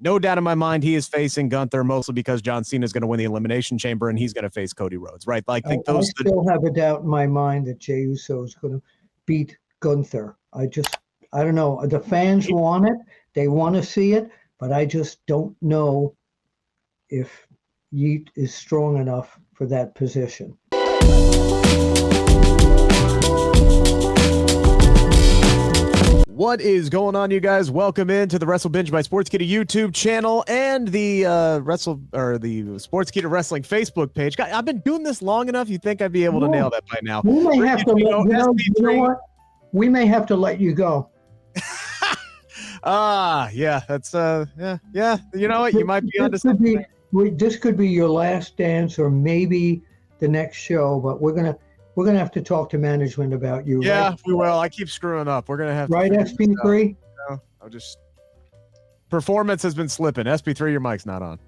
No doubt in my mind he is facing Gunther, mostly because John Cena is going to win the Elimination Chamber and he's going to face Cody Rhodes, right? Like, I still have a doubt in my mind that Jey Uso is going to beat Gunther. I don't know. The fans want it. They want to see it, but I just don't know if Yeet is strong enough for that position. What is going on, you guys? Welcome into the WrestleBinge by Sportskeeda YouTube channel and the Sportskeeda Wrestling Facebook page. God, I've been doing this long enough. You'd think I'd be able to nail that by now. We may have to let you know what? We may have to let you go. Yeah, that's yeah. You know what? You might be onto something. This could be your last dance, or maybe the next show. But we're gonna have to talk to management about you. Yeah, right? we will. I keep screwing up. We're gonna have right, SP3. I'll just performance has been slipping. SP3, your mic's not on.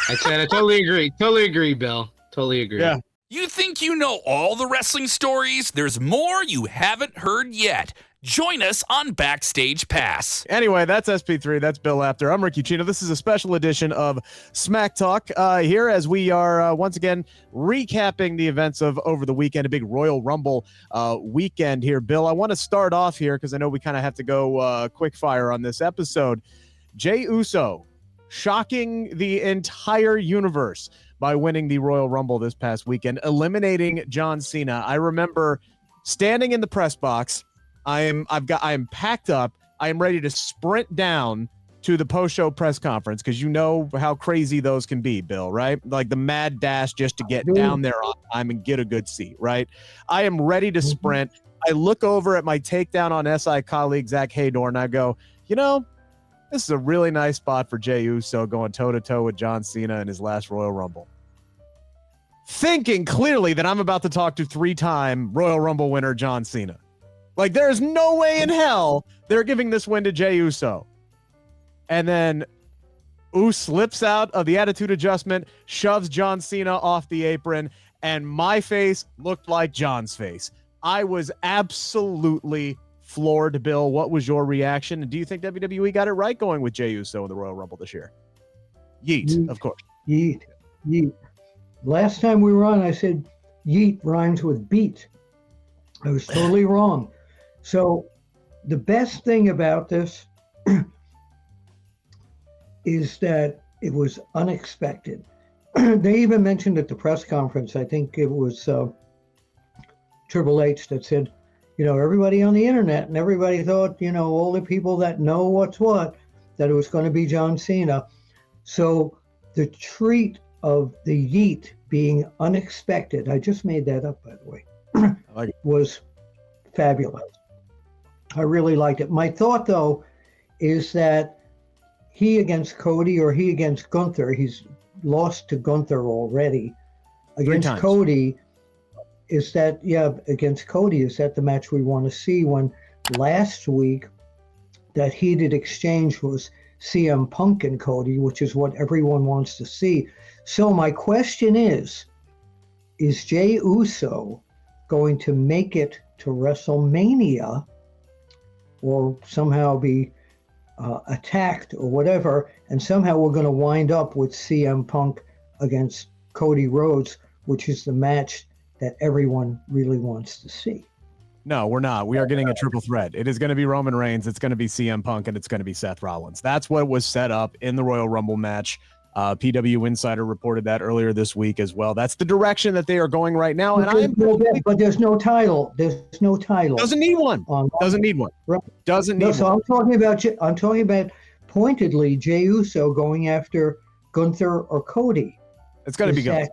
I totally agree. Totally agree, Bill. Totally agree. Yeah. You think you know all the wrestling stories? There's more you haven't heard yet. Join us on Backstage Pass. Anyway, that's SP3. That's Bill Apter. I'm Rick Ucchino. This is a special edition of Smack Talk here as we are once again recapping the events of over the weekend, a big Royal Rumble weekend here. Bill, I want to start off here because I know we kind of have to go quick fire on this episode. Jey Uso shocking the entire universe by winning the Royal Rumble this past weekend, eliminating John Cena. I remember standing in the press box. I am packed up. I am ready to sprint down to the post-show press conference because you know how crazy those can be, Bill, right? Like the mad dash just to get down there on time and get a good seat, right? I am ready to sprint. I look over at my takedown on SI colleague, Zach Haydor, and I go, you know, this is a really nice spot for Jey Uso going toe-to-toe with John Cena in his last Royal Rumble. Thinking clearly that I'm about to talk to three-time Royal Rumble winner John Cena. Like, there is no way in hell they're giving this win to Jey Uso. And then Uso slips out of the attitude adjustment, shoves John Cena off the apron, and my face looked like John's face. I was absolutely floored, Bill. What was your reaction? And do you think WWE got it right going with Jey Uso in the Royal Rumble this year? Yeet, of course. Yeet. Last time we were on, I said yeet rhymes with beat. I was totally wrong. So the best thing about this is that it was unexpected. They even mentioned at the press conference, I think it was Triple H that said, you know, everybody on the internet and everybody thought, you know, all the people that know what's what, that it was going to be John Cena. So the treat of the yeet being unexpected, I just made that up, by the way, was fabulous. I really liked it. My thought, though, is that he against Cody or he against Gunther, he's lost to Gunther already. Against Cody, is that the match we want to see, when last week that heated exchange was CM Punk and Cody, which is what everyone wants to see. So my question is Jey Uso going to make it to WrestleMania or somehow be attacked or whatever, and somehow we're going to wind up with CM Punk against Cody Rhodes, which is the match that everyone really wants to see? No, we're not. We are getting a triple threat. It is going to be Roman Reigns, it's going to be CM Punk, and it's going to be Seth Rollins. That's what was set up in the Royal Rumble match. PW Insider reported that earlier this week as well. That's the direction that they are going right now. But there's no title. There's no title. Doesn't need one. Doesn't need one. Right. Doesn't need one. So I'm talking about pointedly Jey Uso going after Gunther or Cody. It's going to be Gunther.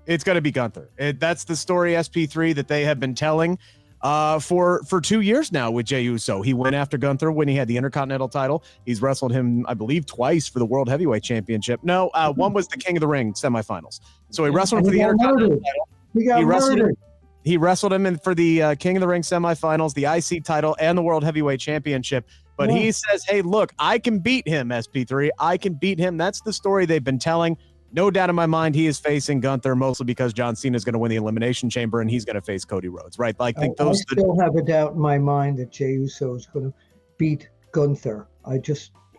It's going to be Gunther. That's the story, SP3, that they have been telling for 2 years now with Jey Uso. He went after Gunther when he had the Intercontinental title. He's wrestled him, I believe, twice for the World Heavyweight Championship. No, one was the King of the Ring semifinals. So he wrestled him for the Intercontinental title. He wrestled him for the King of the Ring semifinals, the IC title, and the World Heavyweight Championship. But he says, hey, look, I can beat him, SP3. I can beat him. That's the story they've been telling. No doubt in my mind he is facing Gunther, mostly because John Cena is going to win the Elimination Chamber and he's going to face Cody Rhodes, right? Like, I still have a doubt in my mind that Jey Uso is going to beat Gunther. I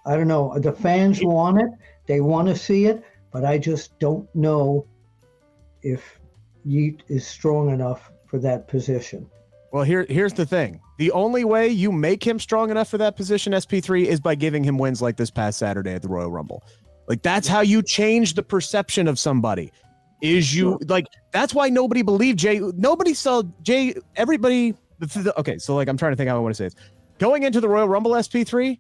I don't know. The fans want it. They want to see it, but I just don't know if Yeet is strong enough for that position. Well, here's the thing. The only way you make him strong enough for that position, SP3, is by giving him wins like this past Saturday at the Royal Rumble. Like, that's how you change the perception of somebody. That's why nobody believed Jay. Nobody saw Jay. Everybody. Okay, so I'm trying to think how I want to say this. Going into the Royal Rumble, SP3,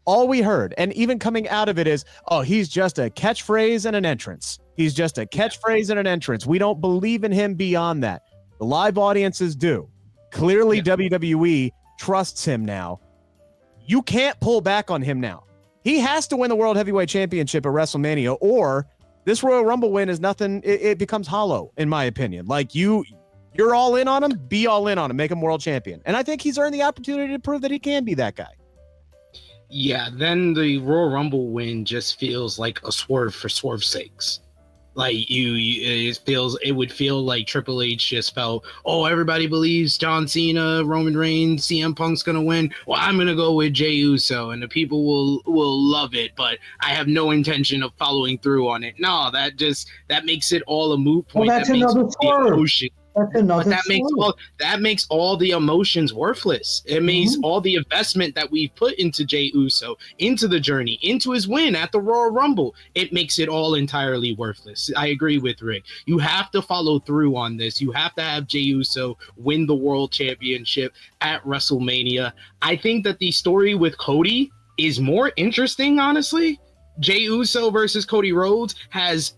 all we heard, and even coming out of it, is, oh, he's just a catchphrase and an entrance. He's just a catchphrase and an entrance. We don't believe in him beyond that. The live audiences do. Clearly, WWE trusts him now. You can't pull back on him now. He has to win the World Heavyweight Championship at WrestleMania, or this Royal Rumble win is nothing. It becomes hollow, in my opinion. Like, you're all in on him. Be all in on him. Make him world champion. And I think he's earned the opportunity to prove that he can be that guy. Yeah, then the Royal Rumble win just feels like a swerve for swerve's sakes. Like it would feel like Triple H just felt, oh, everybody believes John Cena, Roman Reigns, CM Punk's gonna win. Well, I'm gonna go with Jey Uso, and the people will love it, but I have no intention of following through on it. No, that makes it all a moot point. Well, that's another swerve. That makes all the emotions worthless. It makes all the investment that we put into Jey Uso, into the journey, into his win at the Royal Rumble. It makes it all entirely worthless. I agree with Rick. You have to follow through on this. You have to have Jey Uso win the World Championship at WrestleMania. I think that the story with Cody is more interesting, honestly. Jey Uso versus Cody Rhodes has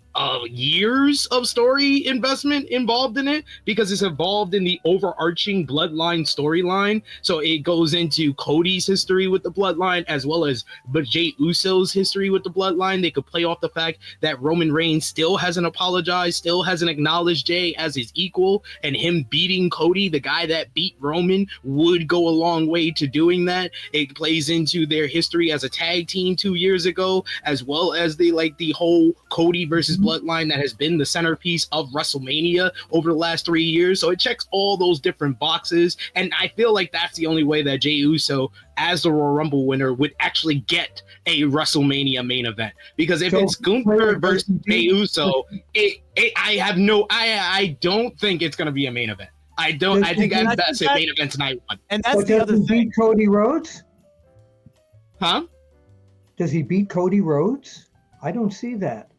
years of story investment involved in it, because it's involved in the overarching bloodline storyline. So it goes into Cody's history with the bloodline, as well as Jey Uso's history with the bloodline. They could play off the fact that Roman Reigns still hasn't apologized, still hasn't acknowledged Jey as his equal, and him beating Cody, the guy that beat Roman, would go a long way to doing that. It plays into their history as a tag team 2 years ago, as well as the whole Cody versus bloodline that has been the centerpiece of WrestleMania over the last 3 years. So it checks all those different boxes, and I feel like that's the only way that Jey Uso, as the Royal Rumble winner, would actually get a WrestleMania main event. Because if it's Gunther versus Jey Uso, I don't think it's going to be a main event. I think that's a main event tonight one. And that's the other thing. Beat Cody Rhodes? Huh? Does he beat Cody Rhodes? I don't see that.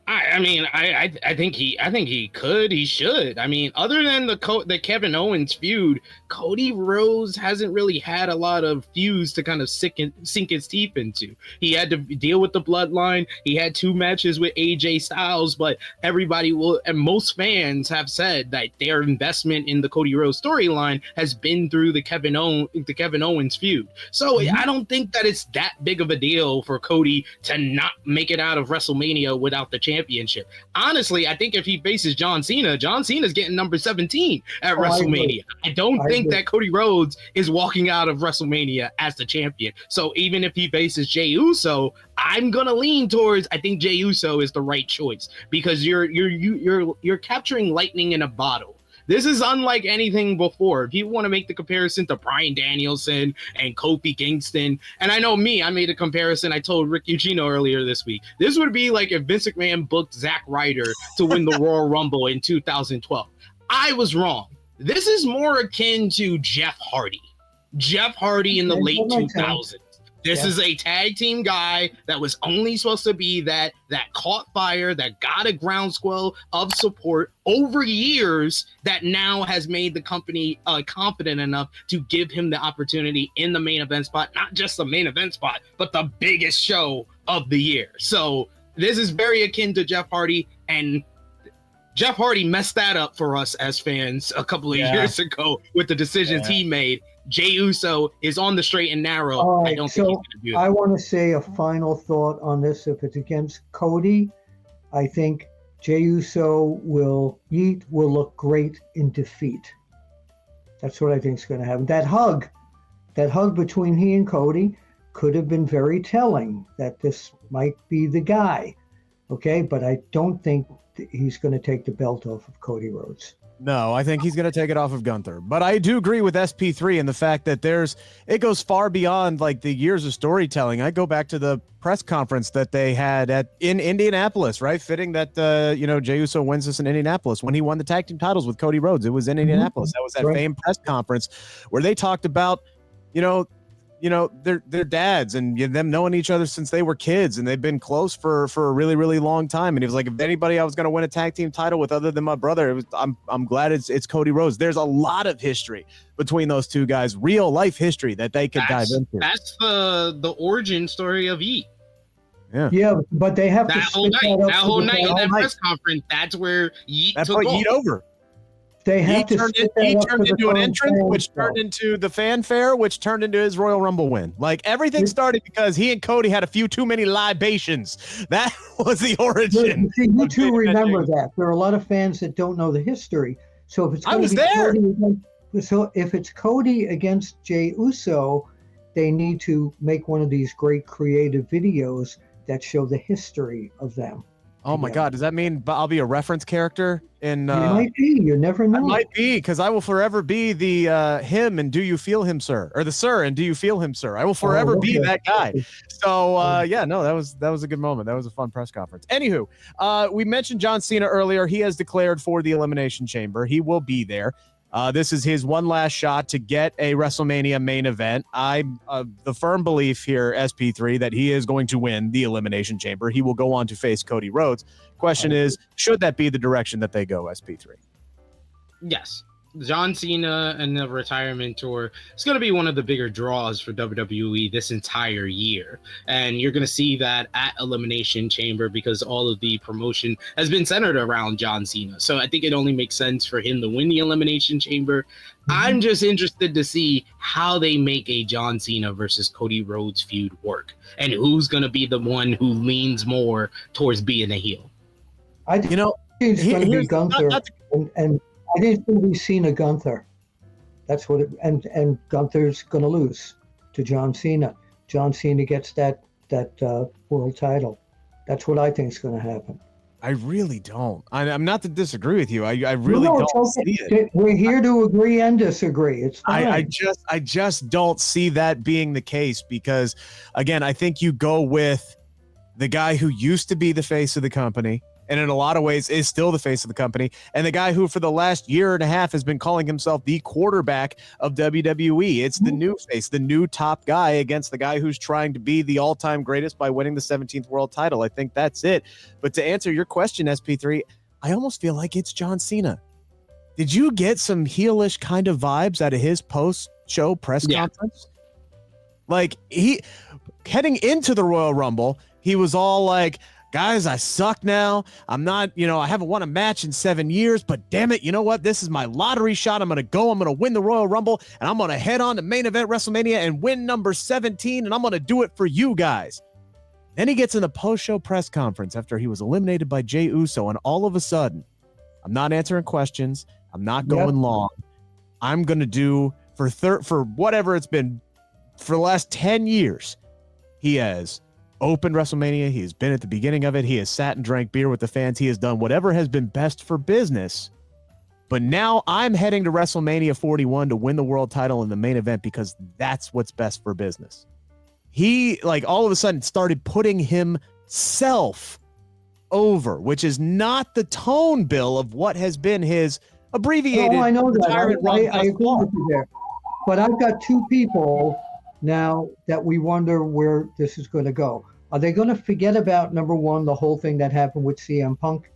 I think he could. He should. I mean, other than the Kevin Owens feud, Cody Rhodes hasn't really had a lot of feuds to kind of sink his teeth into. He had to deal with the bloodline. He had 2 matches with AJ Styles, but and most fans have said that their investment in the Cody Rhodes storyline has been through the Kevin Owens feud. So I don't think that it's that big of a deal for Cody to not make it out of WrestleMania without the championship. Honestly, I think if he faces John Cena's getting number 17 at WrestleMania. I don't think that Cody Rhodes is walking out of WrestleMania as the champion. So even if he faces Jey Uso, I'm gonna lean towards, I think Jey Uso is the right choice, because you're capturing lightning in a bottle. This is unlike anything before. People want to make the comparison to Bryan Danielson and Kofi Kingston. And I know I made a comparison. I told Rick Ucchino earlier this week. This would be like if Vince McMahon booked Zack Ryder to win the Royal Rumble in 2012. I was wrong. This is more akin to Jeff Hardy. Jeff Hardy in the late 2000s. This is a tag team guy that was only supposed to be that caught fire, that got a groundswell of support over years, that now has made the company confident enough to give him the opportunity in the main event spot, not just the main event spot, but the biggest show of the year. So this is very akin to Jeff Hardy, and Jeff Hardy messed that up for us as fans a couple of years ago with the decisions he made. Jey Uso is on the straight and narrow. Right, I don't think he's going to do that. I want to say a final thought on this. If it's against Cody, I think Jey Uso will look great in defeat. That's what I think is going to happen. That hug between he and Cody could have been very telling that this might be the guy. Okay, but I don't think he's going to take the belt off of Cody Rhodes. No, I think he's going to take it off of Gunther. But I do agree with SP3 and the fact that it goes far beyond like the years of storytelling. I go back to the press conference that they had in Indianapolis, right? Fitting that Jey Uso wins this in Indianapolis when he won the tag team titles with Cody Rhodes. It was in Indianapolis. That was that famed press conference where they talked about, their dads and them knowing each other since they were kids, and they've been close for a really, really long time. And he was like, if anybody I was going to win a tag team title with other than my brother, I'm glad it's Cody Rhodes. There's a lot of history between those two guys, real life history that they could dive into. That's the origin story of Yeet. Yeah, but they have that whole night in that press conference. That's where Yeet took off. Yeet over. They have he turned into an entrance, which turned into the fanfare, which turned into his Royal Rumble win. Like everything started because he and Cody had a few too many libations. That was the origin. See, you two remember that. There are a lot of fans that don't know the history. So if it's I was there. If it's Cody against Jey Uso, they need to make one of these great creative videos that show the history of them. Oh my God! Does that mean I'll be a reference character in? You might be. You never know. I might be, because I will forever be the him and Do You Feel Him, Sir, or the Sir and Do You Feel Him, Sir. I will forever be that guy. So that was a good moment. That was a fun press conference. Anywho, we mentioned John Cena earlier. He has declared for the Elimination Chamber. He will be there. This is his one last shot to get a WrestleMania main event. I'm the firm belief here, SP3, that he is going to win the Elimination Chamber. He will go on to face Cody Rhodes. Question is, should that be the direction that they go, SP3? Yes. John Cena and the retirement tour is going to be one of the bigger draws for WWE this entire year. And you're going to see that at Elimination Chamber because all of the promotion has been centered around John Cena. So I think it only makes sense for him to win the Elimination Chamber. I'm just interested to see how they make a John Cena versus Cody Rhodes feud work and who's going to be the one who leans more towards being a heel. I think it's going to be Gunther and I think it's going to be Cena Gunther. That's what and Gunther's going to lose to John Cena. John Cena gets that world title. That's what I think is going to happen. I really don't. I'm not to disagree with you. I really don't see it. We're here to agree and disagree. It's fine. I just don't see that being the case because, again, I think you go with the guy who used to be the face of the company, and in a lot of ways is still the face of the company, and the guy who for the last year and a half has been calling himself the quarterback of WWE. It's the new face, the new top guy against the guy who's trying to be the all-time greatest by winning the 17th world title. I think that's it. But to answer your question, SP3, I almost feel like it's John Cena. Did you get some heelish kind of vibes out of his post-show press conference? Like, he heading into the Royal Rumble, he was all like, guys, I suck now. I'm not, I haven't won a match in 7 years, but damn it, you know what? This is my lottery shot. I'm going to win the Royal Rumble, and I'm going to head on to main event WrestleMania and win number 17, and I'm going to do it for you guys. Then he gets in the post-show press conference after he was eliminated by Jey Uso, and all of a sudden, I'm not answering questions. I'm not going long. I'm going to do, for whatever it's been, for the last 10 years, he has opened WrestleMania. He has been at the beginning of it. He has sat and drank beer with the fans. He has done whatever has been best for business. But now I'm heading to WrestleMania 41 to win the world title in the main event because that's what's best for business. He, all of a sudden started putting himself over, which is not the tone, Bill, of what has been his abbreviated. Oh, I know that. I agree far. with you there. But I've got two people now that we wonder where this is going to go. Are they going to forget about, number one, the whole thing that happened with CM Punk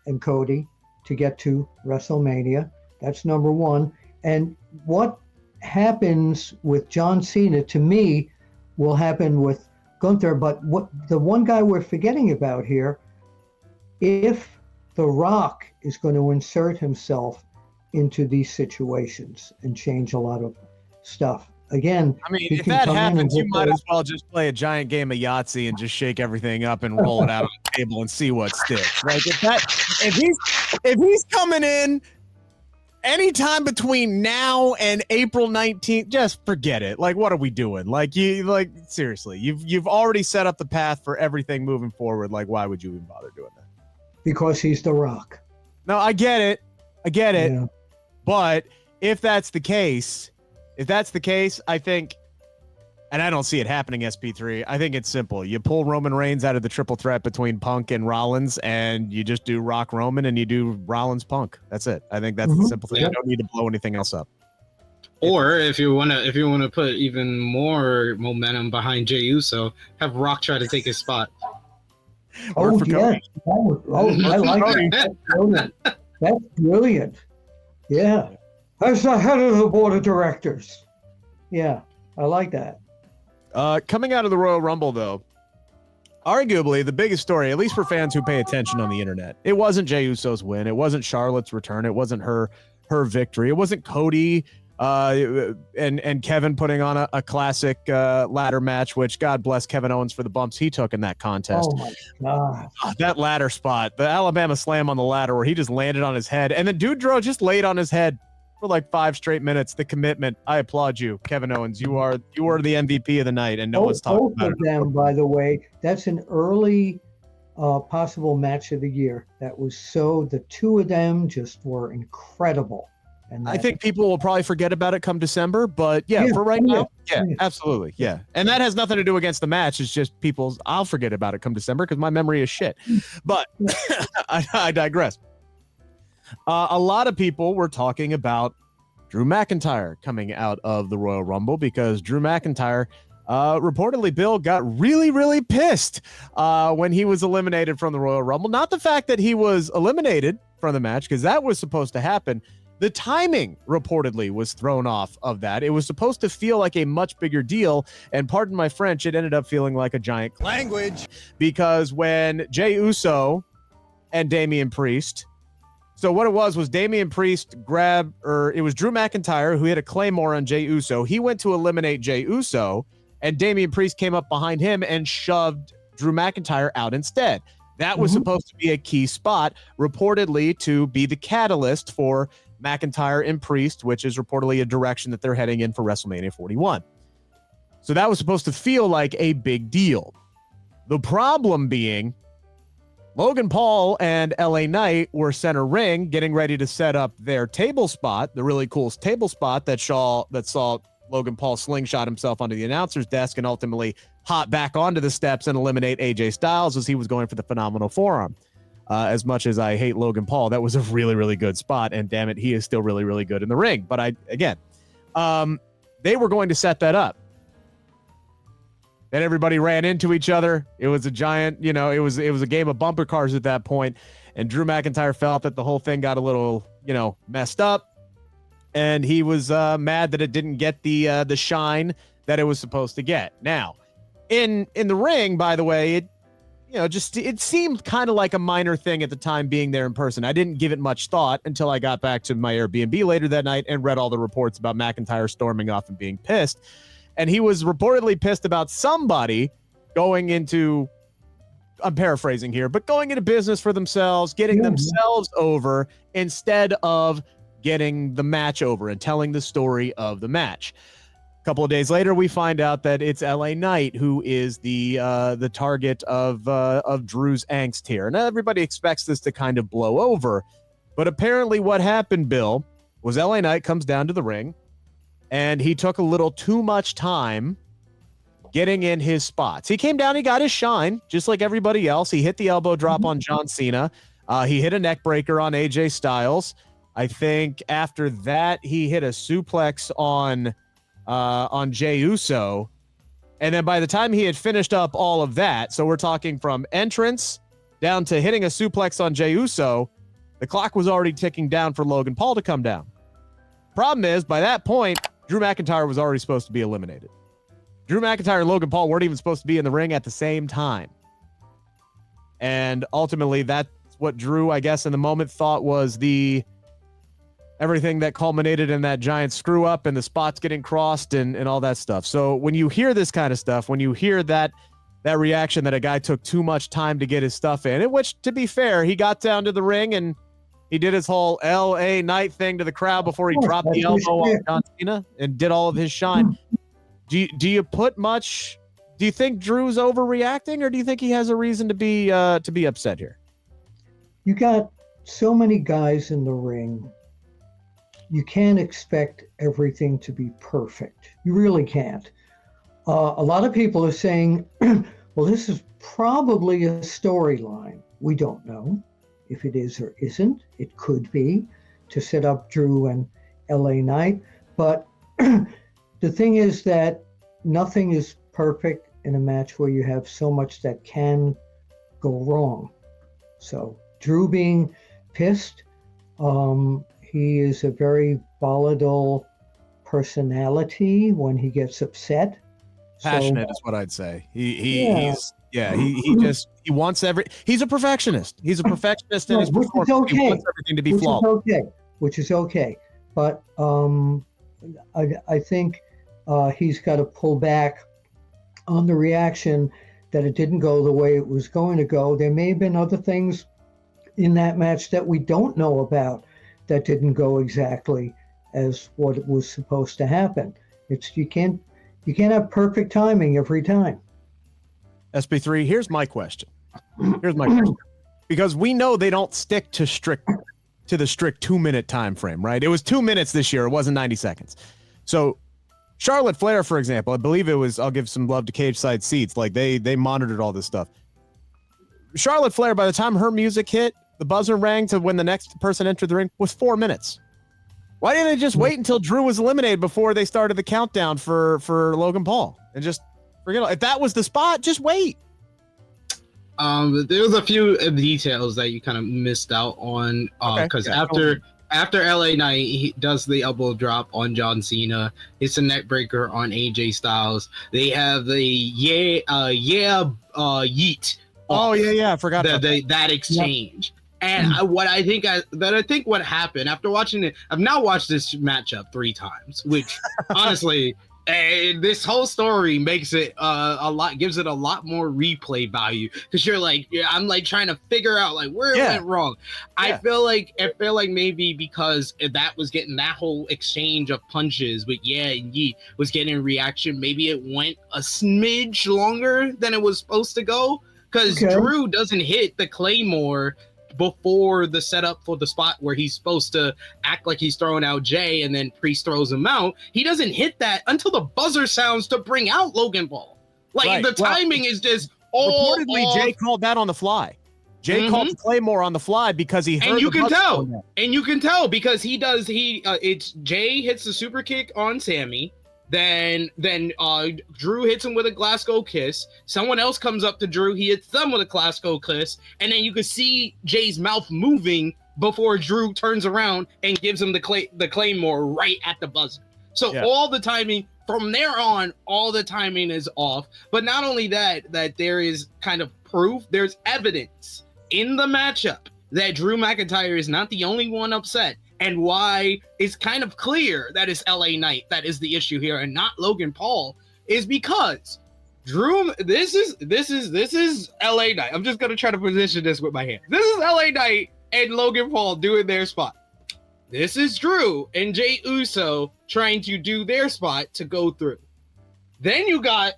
and Cody to get to WrestleMania? That's number one. And what happens with John Cena, to me, will happen with Gunther. But what the one guy we're forgetting about here, if The Rock is going to insert himself into these situations and change a lot of stuff. Again, I mean, if that happens, you might as well just play a giant game of Yahtzee and just shake everything up and roll it out on the table and see what sticks. Like if he's coming in anytime between now and April 19th, just forget it. Like, what are we doing? Seriously, you've already set up the path for everything moving forward. Like, why would you even bother doing that? Because he's The Rock. No, I get it. I get it. Yeah. But if that's the case, I think, and I don't see it happening, SP3, I think it's simple. You pull Roman Reigns out of the triple threat between Punk and Rollins, and you just do Rock Roman and you do Rollins Punk. That's it. I think that's the simple thing. Yeah. You don't need to blow anything else up. Or if you wanna put even more momentum behind Jey Uso, have Rock try to take his spot. Oh, for yes. Cody. I like Cody. that. That's brilliant. That's brilliant. Yeah. As the head of the board of directors. Yeah, I like that. Coming out of the Royal Rumble, though, arguably the biggest story, at least for fans who pay attention on the internet, it wasn't Jey Uso's win. It wasn't Charlotte's return. It wasn't her victory. It wasn't Cody and Kevin putting on a classic ladder match, which God bless Kevin Owens for the bumps he took in that contest. Oh my God. That ladder spot, the Alabama slam on the ladder where he just landed on his head, and then Doudreau just laid on his head for like 5 straight minutes. The commitment. I applaud you, Kevin Owens. You are the MVP of the night, and no one's talking about Both of them, by the way, that's an early possible match of the year. That was the two of them just were incredible. And I think people will probably forget about it come December, but for right now, absolutely. Yeah. And that has nothing to do against the match. It's just I'll forget about it come December because my memory is shit. But I digress. A lot of people were talking about Drew McIntyre coming out of the Royal Rumble because Drew McIntyre reportedly, Bill, got really, really pissed when he was eliminated from the Royal Rumble. Not the fact that he was eliminated from the match, because that was supposed to happen. The timing reportedly was thrown off of that. It was supposed to feel like a much bigger deal, and pardon my French, it ended up feeling like a giant language, because when Jey Uso and Damian Priest, so what it was Damian Priest it was Drew McIntyre who hit a Claymore on Jey Uso. He went to eliminate Jey Uso, and Damian Priest came up behind him and shoved Drew McIntyre out instead. That was supposed to be a key spot, reportedly to be the catalyst for McIntyre and Priest, which is reportedly a direction that they're heading in for WrestleMania 41. So that was supposed to feel like a big deal. The problem being, Logan Paul and LA Knight were center ring getting ready to set up their table spot, the really cool table spot that saw Logan Paul slingshot himself onto the announcer's desk and ultimately hop back onto the steps and eliminate AJ Styles as he was going for the phenomenal forearm. As much as I hate Logan Paul, that was a really, really good spot, and damn it, he is still really, really good in the ring. But they were going to set that up. Then everybody ran into each other. It was a giant, it was a game of bumper cars at that point, and Drew McIntyre felt that the whole thing got a little, messed up, and he was mad that it didn't get the shine that it was supposed to get. Now, in the ring, by the way, it seemed kind of like a minor thing at the time being there in person. I didn't give it much thought until I got back to my Airbnb later that night and read all the reports about McIntyre storming off and being pissed. And he was reportedly pissed about somebody going into, I'm paraphrasing here, but going into business for themselves, getting themselves over instead of getting the match over and telling the story of the match. A couple of days later, we find out that it's LA Knight who is the target of Drew's angst here. And everybody expects this to kind of blow over. But apparently what happened, Bill, was LA Knight comes down to the ring, and he took a little too much time getting in his spots. He came down, he got his shine, just like everybody else. He hit the elbow drop on John Cena. He hit a neck breaker on AJ Styles. I think after that, he hit a suplex on Jey Uso. And then by the time he had finished up all of that, so we're talking from entrance down to hitting a suplex on Jey Uso, the clock was already ticking down for Logan Paul to come down. Problem is, by that point, Drew McIntyre was already supposed to be eliminated. Drew McIntyre and Logan Paul weren't even supposed to be in the ring at the same time. And ultimately, that's what Drew, I guess, in the moment thought was everything that culminated in that giant screw up and the spots getting crossed and all that stuff. So when you hear this kind of stuff, when you hear that reaction that a guy took too much time to get his stuff in which, to be fair, he got down to the ring and he did his whole LA Knight thing to the crowd before he dropped the elbow on John Cena and did all of his shine. Do you think Drew's overreacting, or do you think he has a reason to be upset here? You got so many guys in the ring. You can't expect everything to be perfect. You really can't. A lot of people are saying, well, this is probably a storyline. We don't know if it is or isn't. It could be to set up Drew and LA Knight. But the thing is that nothing is perfect in a match where you have so much that can go wrong. So Drew being pissed, he is a very volatile personality when he gets upset. Passionate is what I'd say. He wants he's a perfectionist. He's a perfectionist in his performance. Okay. He wants everything to be flawed. Which is okay. But I think he's got to pull back on the reaction that it didn't go the way it was going to go. There may have been other things in that match that we don't know about that didn't go exactly as what was supposed to happen. You can't have perfect timing every time. SB3, here's my question. Because we know they don't stick to the strict 2-minute time frame, right? It was 2 minutes this year. It wasn't 90 seconds. So Charlotte Flair, for example, I believe it was, I'll give some love to Cage Side Seats. Like they monitored all this stuff. Charlotte Flair, by the time her music hit, the buzzer rang to when the next person entered the ring was 4 minutes. Why didn't they just wait until Drew was eliminated before they started the countdown for Logan Paul and just forget it? If that was the spot, just wait. There was a few details that you kind of missed out on because after LA Knight, he does the elbow drop on John Cena. It's a neck breaker on AJ Styles. They have the yeet. Oh yeah, I forgot that exchange. Yep. And I think what happened after watching it, I've now watched this matchup 3 times, which honestly, this whole story makes it gives it a lot more replay value because I'm like trying to figure out like where it went wrong. Yeah. I feel like maybe because that was getting that whole exchange of punches with and Yeet was getting reaction. Maybe it went a smidge longer than it was supposed to go because Drew doesn't hit the Claymore before the setup for the spot where he's supposed to act like he's throwing out Jay and then Priest throws him out. He doesn't hit that until the buzzer sounds to bring out Logan Paul. The timing is just all reportedly off. Jay called that on the fly. Jay called Claymore on the fly because he heard you can tell because it's Jay hits the super kick on Sammy. Then Drew hits him with a Glasgow kiss. Someone else comes up to Drew. He hits them with a Glasgow kiss. And then you can see Jay's mouth moving before Drew turns around and gives him the Claymore right at the buzzer. So all the timing from there on, all the timing is off. But not only that there is kind of proof, there's evidence in the matchup that Drew McIntyre is not the only one upset. And why it's kind of clear that it's LA Knight that is the issue here and not Logan Paul is because Drew, this is LA Knight. I'm just going to try to position this with my hand. This is LA Knight and Logan Paul doing their spot. This is Drew and Jey Uso trying to do their spot to go through. Then you got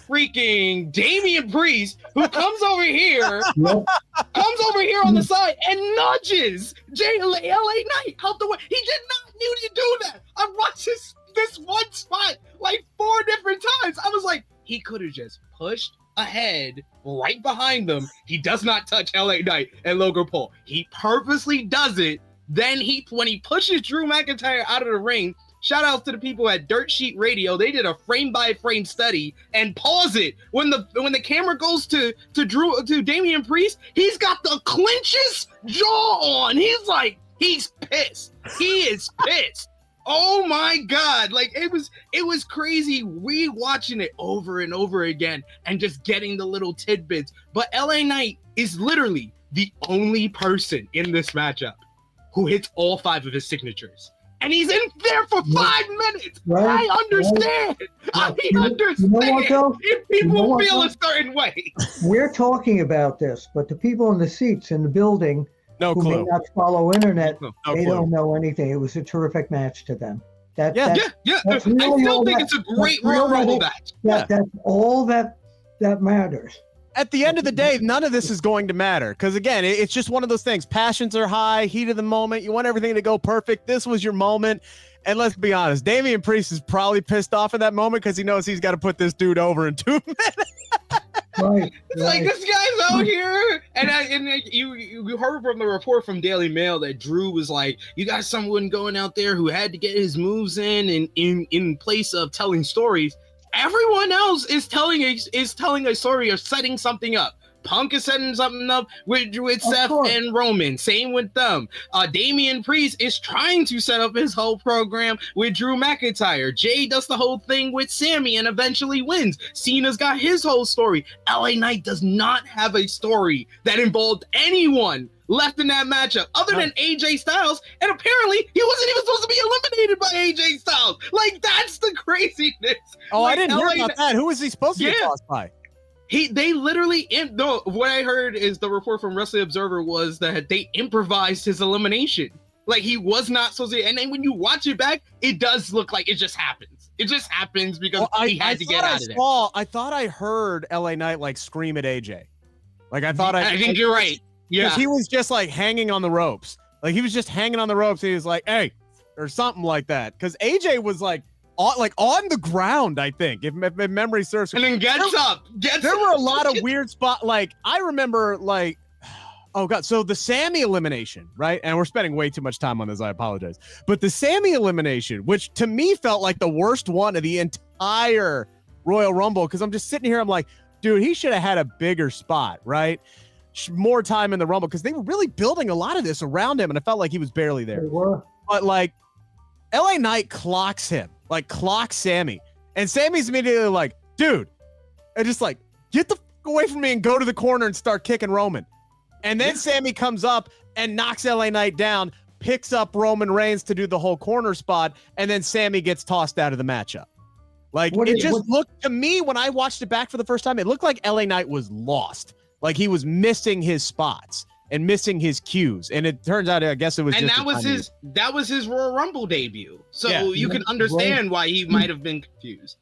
freaking Damian Priest, who comes over here on the side and nudges LA Knight out the way. He did not need to do that. I've watched this one spot like 4 different times. I was like, he could have just pushed ahead right behind them. He does not touch LA Knight and Logan Paul. He purposely does it. Then when he pushes Drew McIntyre out of the ring, shout out to the people at Dirt Sheet Radio. They did a frame by frame study and pause it when the camera goes to Damian Priest. He's got the clenches jaw on. He's pissed. He is pissed. Oh my God! Like it was crazy rewatching it over and over again and just getting the little tidbits. But LA Knight is literally the only person in this matchup who hits all 5 of his signatures. And he's in there for 5 minutes. Right. I understand. I understand. If people feel a certain way. We're talking about this, but the people in the seats in the building who may not follow internet, they don't know anything. It was a terrific match to them. I still think it's a great Royal Rumble match. That's all that matters. At the end of the day, none of this is going to matter because, again, it's just one of those things. Passions are high, heat of the moment. You want everything to go perfect. This was your moment. And let's be honest, Damian Priest is probably pissed off at that moment because he knows he's got to put this dude over in 2 minutes. Right. It's like, this guy's out here, and you heard from the report from Daily Mail that Drew was like, you got someone going out there who had to get his moves in place of telling stories. Everyone else is telling a story or setting something up. Punk is setting something up with Seth and Roman. Same with them. Damian Priest is trying to set up his whole program with Drew McIntyre. Jay does the whole thing with Sammy and eventually wins. Cena's got his whole story. LA Knight does not have a story that involved anyone left in that matchup other than AJ Styles, and apparently he wasn't even supposed to be eliminated by AJ Styles. Like, that's the craziness. Oh, like, I didn't hear about that. Who was he supposed to get tossed by? They literally no. What I heard is the report from Wrestling Observer was that they improvised his elimination. Like, he was not supposed to. And then when you watch it back, it does look like it just happens. It just happens because he had to get out of there. I thought I heard LA Knight like scream at AJ. Like, I thought I think you're right. Yeah, he was just like hanging on the ropes. Like, he was just hanging on the ropes. And he was like, "Hey," or something like that. Because AJ was like on the ground, I think, if memory serves. And then gets up. There were a lot of weird spots. Like, I remember, like, oh God. So the Sammy elimination, right? And we're spending way too much time on this. I apologize. But the Sammy elimination, which to me felt like the worst one of the entire Royal Rumble, because I'm just sitting here, I'm like, dude, he should have had a bigger spot, right? More time in the Rumble, because they were really building a lot of this around him, and I felt like he was barely there. They were. But like, LA Knight clocks him, like clocks Sammy, and Sammy's immediately like, dude, and just like, get the fuck away from me and go to the corner and start kicking Roman. And then Sammy comes up and knocks LA Knight down, picks up Roman Reigns to do the whole corner spot, and then Sammy gets tossed out of the matchup. Like, looked to me, when I watched it back for the first time, it looked like LA Knight was lost. Like, he was missing his spots and missing his cues. And it turns out, I guess it was that was his Royal Rumble debut. So you can understand why he might have been confused.